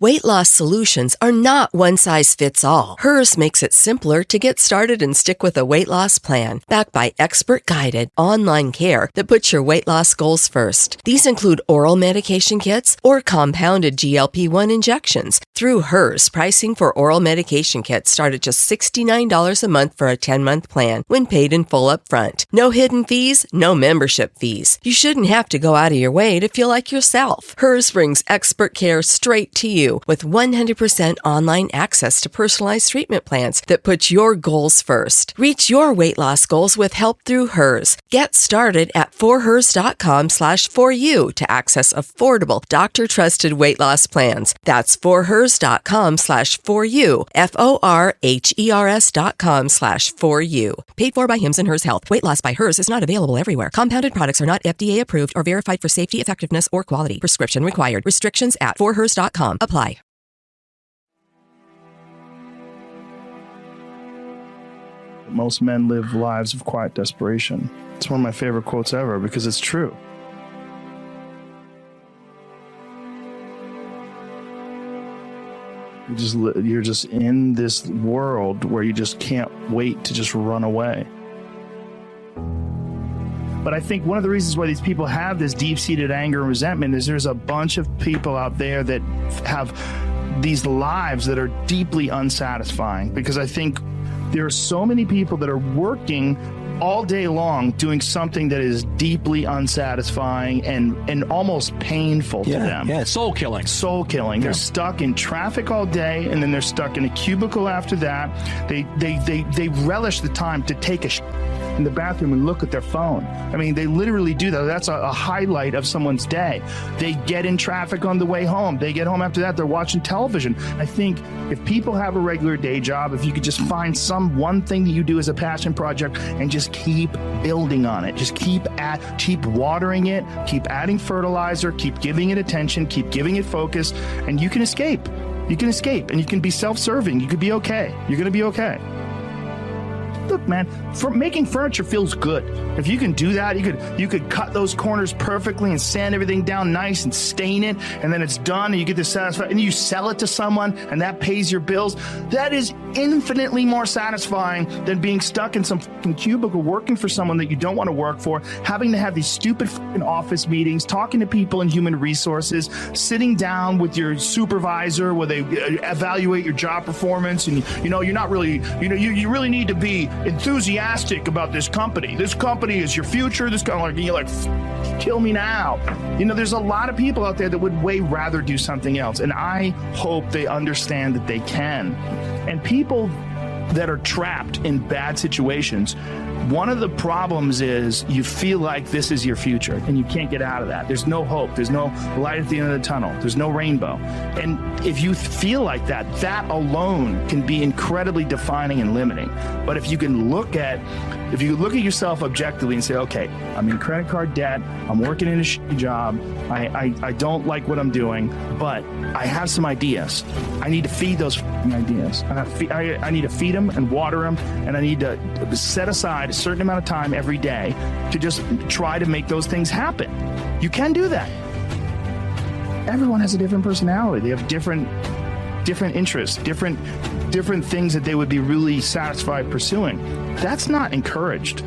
Weight loss solutions are not one size fits all. Hers makes it simpler to get started and stick with a weight loss plan, backed by expert-guided online care that puts your weight loss goals first. These include oral medication kits or compounded GLP-1 injections. Through Hers, pricing for oral medication kits start at just $69 a month for a 10-month plan when paid in full up front. No hidden fees, no membership fees. You shouldn't have to go out of your way to feel like yourself. Hers brings expert care straight to you with 100% online access to personalized treatment plans that put your goals first. Reach your weight loss goals with help through Hers. Get started at forhers.com/4u to access affordable, doctor-trusted weight loss plans. That's forhers.com/4u, forhers.com/4u. Paid for by Hims and Hers Health. Weight loss by Hers is not available everywhere. Compounded products are not FDA approved or verified for safety, effectiveness, or quality. Prescription required. Restrictions at forhers.com apply. Most men live lives of quiet desperation. It's one of my favorite quotes ever because it's true. You're just in this world where you just can't wait to just run away. But I think one of the reasons why these people have this deep-seated anger and resentment is there's a bunch of people out there that have these lives that are deeply unsatisfying, because I think there are so many people that are working all day long doing something that is deeply unsatisfying and almost painful to them. Yeah, soul killing. Yeah. They're stuck in traffic all day, and then they're stuck in a cubicle after that. They relish the time to take a in the bathroom and look at their phone. I mean, they literally do that. That's a highlight of someone's day. They get in traffic on the way home. They get home after that, they're watching television. I think if people have a regular day job, if you could just find one thing that you do as a passion project and just keep building on it, just keep watering it, keep adding fertilizer, keep giving it attention, keep giving it focus, and you can escape. You can escape, and you can be self-serving. You could be okay. You're going to be okay. Look, man, making furniture feels good. If you can do that, you could cut those corners perfectly and sand everything down nice and stain it, and then it's done and you get this satisfied, and you sell it to someone and that pays your bills. That is infinitely more satisfying than being stuck in some fucking cubicle working for someone that you don't want to work for, having to have these stupid fucking office meetings, talking to people in human resources, sitting down with your supervisor where they evaluate your job performance, and you're not really, you really need to be enthusiastic about this company. This company is your future. This kind of you're like, kill me now. There's a lot of people out there that would way rather do something else. And I hope they understand that they can. And people that are trapped in bad situations, one of the problems is you feel like this is your future and you can't get out of that. There's no hope. There's no light at the end of the tunnel. There's no rainbow. And if you feel like that, that alone can be incredibly defining and limiting. But if you look at yourself objectively and say, okay, I'm in credit card debt, I'm working in a shitty job, I don't like what I'm doing, but I have some ideas. I need to feed those ideas. I need to feed them and water them, and I need to set aside a certain amount of time every day to just try to make those things happen. You can do that. Everyone has a different personality. They have different interests, different things that they would be really satisfied pursuing. That's not encouraged.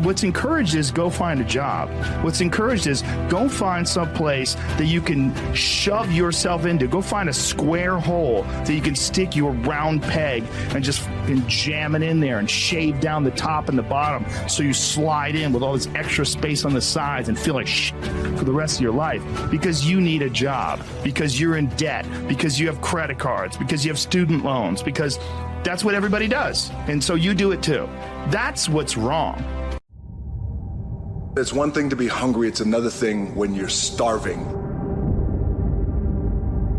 What's encouraged is go find a job. What's encouraged is go find some place that you can shove yourself into. Go find a square hole that you can stick your round peg and just jam it in there and shave down the top and the bottom so you slide in with all this extra space on the sides and feel like shit for the rest of your life because you need a job, because you're in debt, because you have credit cards, because you have student loans, because that's what everybody does. And so you do it too. That's what's wrong. It's one thing to be hungry. It's another thing when you're starving.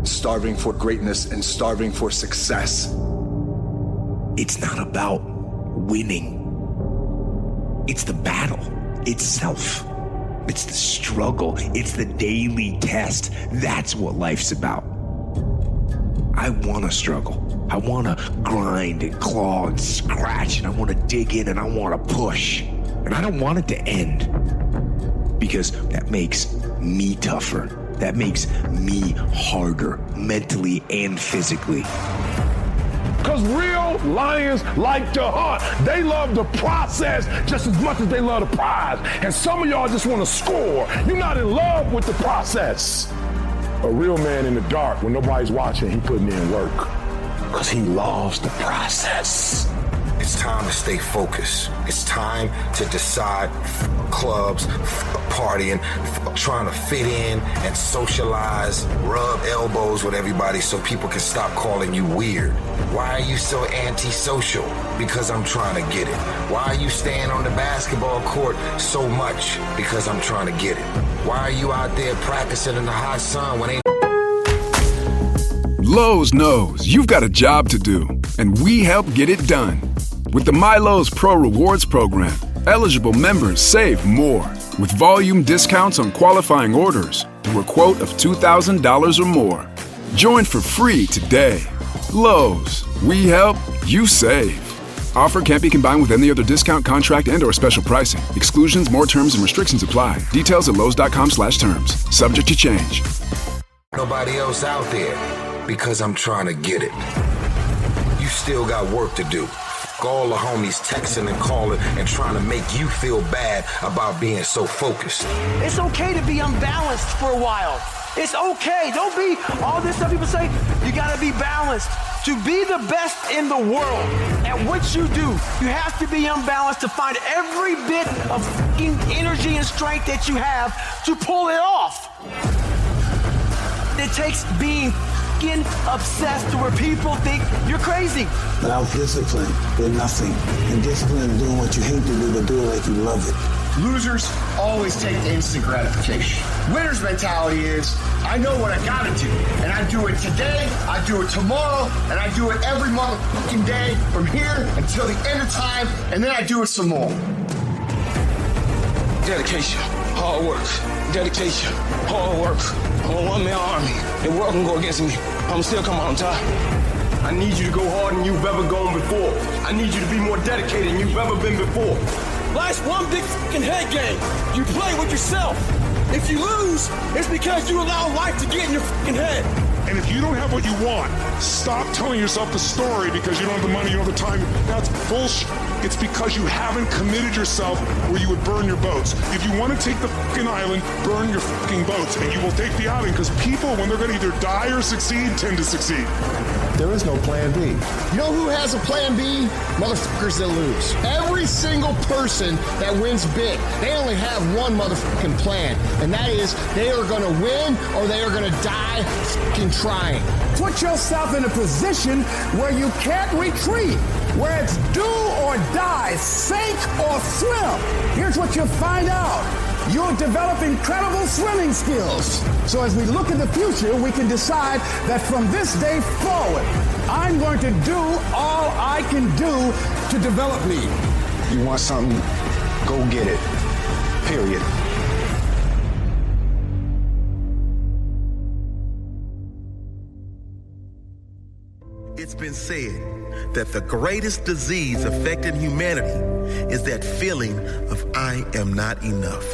Starving for greatness and starving for success. It's not about winning. It's the battle itself. It's the struggle. It's the daily test. That's what life's about. I want to struggle. I want to grind and claw and scratch, and I want to dig in and I want to push. And I don't want it to end because that makes me tougher. that makes me harder mentally and physically. Because real lions like to hunt. They love the process just as much as they love the prize. And some of y'all just want to score. You're not in love with the process. A real man in the dark, when nobody's watching, he putting in work. Because he loves the process. It's time to stay focused. It's time to decide clubs, partying, trying to fit in and socialize, rub elbows with everybody so people can stop calling you weird. Why are you so antisocial? Because I'm trying to get it. Why are you staying on the basketball court so much? Because I'm trying to get it. Why are you out there practicing in the hot sun when ain't... Lowe's knows you've got a job to do, and we help get it done. With the MyLowe's Pro Rewards program, eligible members save more with volume discounts on qualifying orders through a quote of $2,000 or more. Join for free today. Lowe's, we help, you save. Offer can't be combined with any other discount, contract, and/or special pricing. Exclusions, more terms, and restrictions apply. Details at lowes.com/terms. Subject to change. Nobody else out there because I'm trying to get it. You still got work to do. All the homies texting and calling and trying to make you feel bad about being so focused. It's okay to be unbalanced for a while. It's okay. Don't be all this stuff people say. You got to be balanced. To be the best in the world at what you do, you have to be unbalanced to find every bit of energy and strength that you have to pull it off. It takes being obsessed to where people think you're crazy. Without discipline, you're nothing. And discipline is doing what you hate to do, but do it like you love it. Losers always take instant gratification. Winner's mentality is, I know what I gotta do, and I do it today, I do it tomorrow, and I do it every motherfucking day from here until the end of time, and then I do it some more. Dedication, hard work. Dedication, hard work. I'm a one-man army. The world can go against me. I'm still come out on top. I need you to go harder than you've ever gone before. I need you to be more dedicated than you've ever been before. Life's one big fucking head game. You play with yourself. If you lose, it's because you allow life to get in your fucking head. And if you don't have what you want, stop telling yourself the story because you don't have the money, you don't have the time. That's bullshit. It's because you haven't committed yourself where you would burn your boats. If you want to take the fucking island, burn your fucking boats, and you will take the island because people, when they're going to either die or succeed, tend to succeed. There is no plan B. You know who has a plan B? Motherfuckers that lose. Every single person that wins big, they only have one motherfucking plan, and that is they are going to win or they are going to die fucking trying. Put yourself in a position where you can't retreat, where it's do or die, sink or swim. Here's what you'll find out. You'll develop incredible swimming skills. So as we look at the future, we can decide that from this day forward, I'm going to do all I can do to develop me. You want something, go get it. Period. It's been said that the greatest disease affecting humanity is that feeling of I am not enough.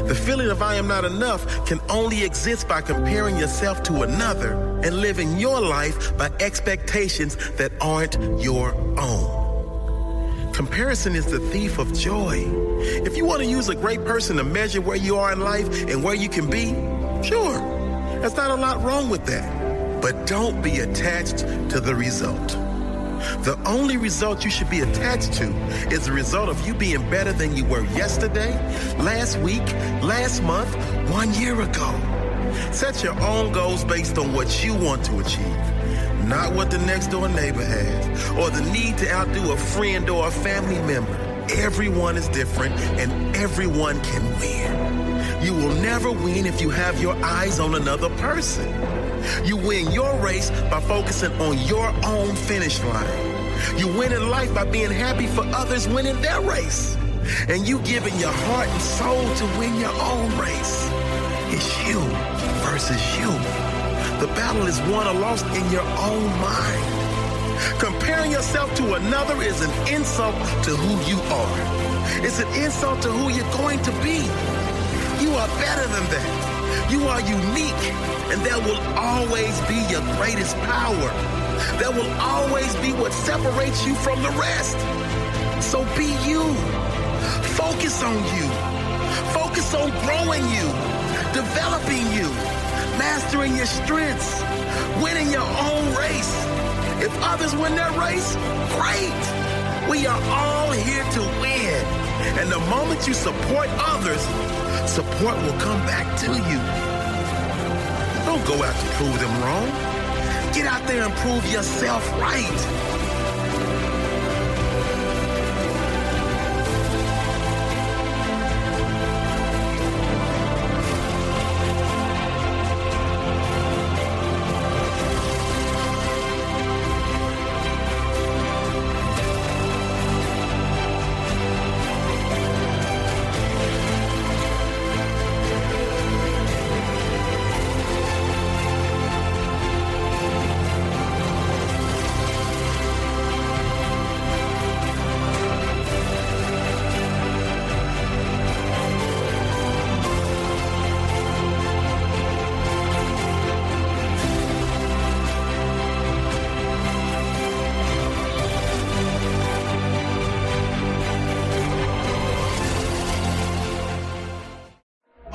The feeling of I am not enough can only exist by comparing yourself to another and living your life by expectations that aren't your own. Comparison is the thief of joy. If you want to use a great person to measure where you are in life and where you can be, sure, there's not a lot wrong with that. But don't be attached to the result. The only result you should be attached to is the result of you being better than you were yesterday, last week, last month, 1 year ago. Set your own goals based on what you want to achieve, not what the next door neighbor has, or the need to outdo a friend or a family member. Everyone is different and everyone can win. You will never win if you have your eyes on another person. You win your race by focusing on your own finish line. You win in life by being happy for others winning their race. And you giving your heart and soul to win your own race. It's you versus you. The battle is won or lost in your own mind. Comparing yourself to another is an insult to who you are. It's an insult to who you're going to be. You are better than that. You are unique, and that will always be your greatest power. That will always be what separates you from the rest. So be you. Focus on you. Focus on growing you, developing you, mastering your strengths, winning your own race. If others win their race, great. We are all here to win. And the moment you support others, support will come back to you. Don't go out to prove them wrong. Get out there and prove yourself right.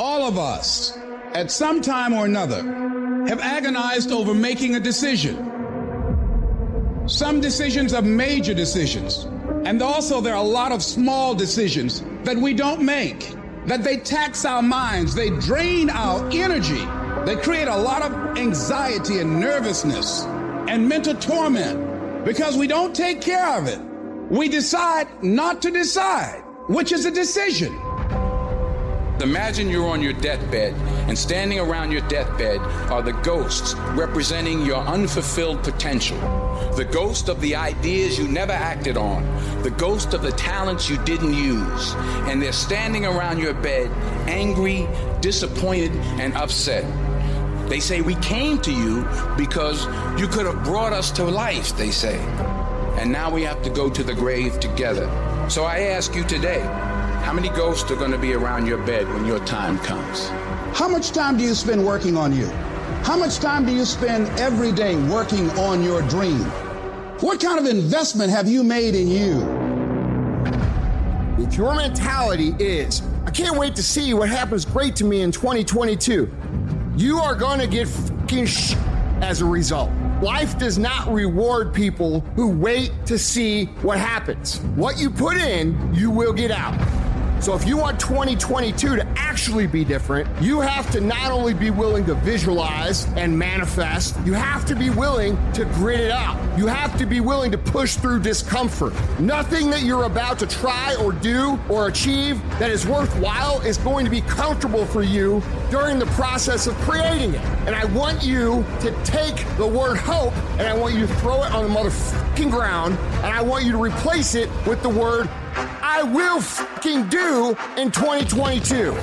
All of us, at some time or another, have agonized over making a decision. Some decisions are major decisions, and also there are a lot of small decisions that we don't make, that they tax our minds, they drain our energy, they create a lot of anxiety and nervousness and mental torment because we don't take care of it. We decide not to decide, which is a decision. Imagine you're on your deathbed, and standing around your deathbed are the ghosts representing your unfulfilled potential. The ghost of the ideas you never acted on, the ghost of the talents you didn't use. And they're standing around your bed, angry, disappointed, and upset. They say, we came to you because you could have brought us to life, they say. And now we have to go to the grave together. So I ask you today, how many ghosts are going to be around your bed when your time comes? How much time do you spend working on you? How much time do you spend every day working on your dream? What kind of investment have you made in you? If your mentality is, I can't wait to see what happens great to me in 2022, you are going to get fucking as a result. Life does not reward people who wait to see what happens. What you put in, you will get out. So if you want 2022 to actually be different, you have to not only be willing to visualize and manifest, you have to be willing to grit it out. You have to be willing to push through discomfort. Nothing that you're about to try or do or achieve that is worthwhile is going to be comfortable for you during the process of creating it. And I want you to take the word hope and I want you to throw it on the motherfucking ground and I want you to replace it with the word I will fucking do in 2022.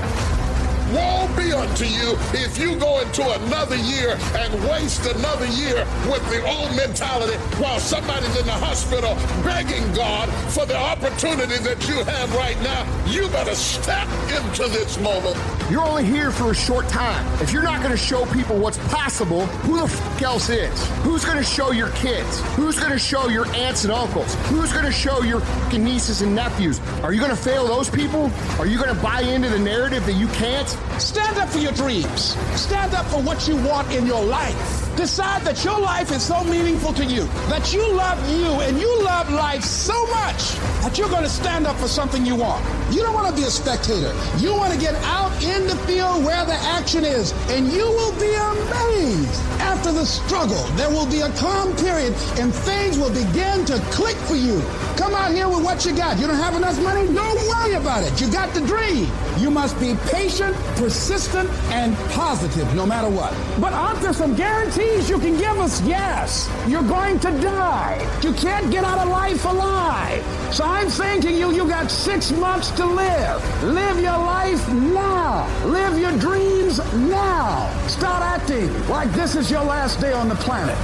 Woe be unto you if you go into another year and waste another year with the old mentality while somebody's in the hospital begging God for the opportunity that you have right now. You better step into this moment. You're only here for a short time. If you're not going to show people what's possible, who the fuck else is? Who's going to show your kids? Who's going to show your aunts and uncles? Who's going to show your fucking nieces and nephews? Are you going to fail those people? Are you going to buy into the narrative that you can't? Stand up for your dreams. Stand up for what you want in your life. Decide that your life is so meaningful to you, that you love you and you love life so much that you're going to stand up for something you want. You don't want to be a spectator. You want to get out in the field where the action is, and you will be amazed. After the struggle, there will be a calm period and things will begin to click for you. Come out here with what you got. You don't have enough money? Don't worry about it. You got the dream. You must be patient, persistent, and positive no matter what. But aren't there some guarantees you can give us? Yes. You're going to die. You can't get out of life alive. So I'm saying to you, you got 6 months to live. Live your life now. Live your dreams now. Start acting like this is your last day on the planet.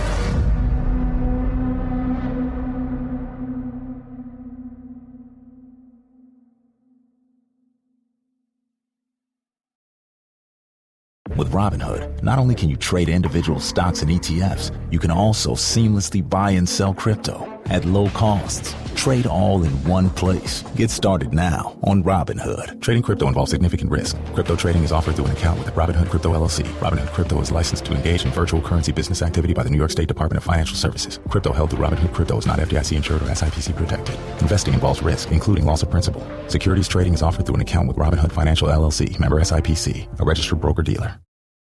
With Robinhood, not only can you trade individual stocks and ETFs, you can also seamlessly buy and sell crypto at low costs. Trade all in one place. Get started now on Robinhood. Trading crypto involves significant risk. Crypto trading is offered through an account with Robinhood Crypto LLC. Robinhood Crypto is licensed to engage in virtual currency business activity by the New York State Department of Financial Services. Crypto held through Robinhood Crypto is not FDIC insured or SIPC protected. Investing involves risk, including loss of principal. Securities trading is offered through an account with Robinhood Financial LLC, member SIPC, a registered broker-dealer.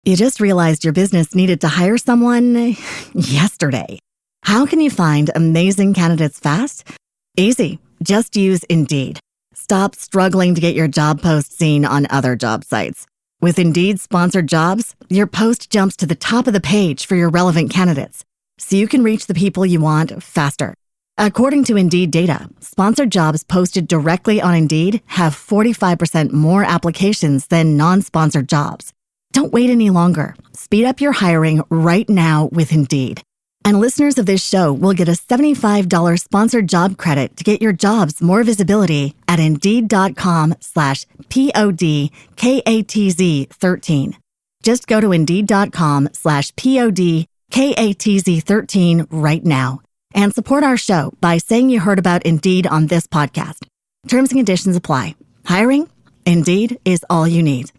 You just realized your business needed to hire someone yesterday. How can you find amazing candidates fast? Easy. Just use Indeed. Stop struggling to get your job post seen on other job sites. With Indeed sponsored jobs, your post jumps to the top of the page for your relevant candidates, so you can reach the people you want faster. According to Indeed data, sponsored jobs posted directly on Indeed have 45% more applications than non-sponsored jobs. Don't wait any longer. Speed up your hiring right now with Indeed. And listeners of this show will get a $75 sponsored job credit to get your jobs more visibility at Indeed.com/PODKATZ13. Just go to Indeed.com/PODKATZ13 right now and support our show by saying you heard about Indeed on this podcast. Terms and conditions apply. Hiring? Indeed is all you need.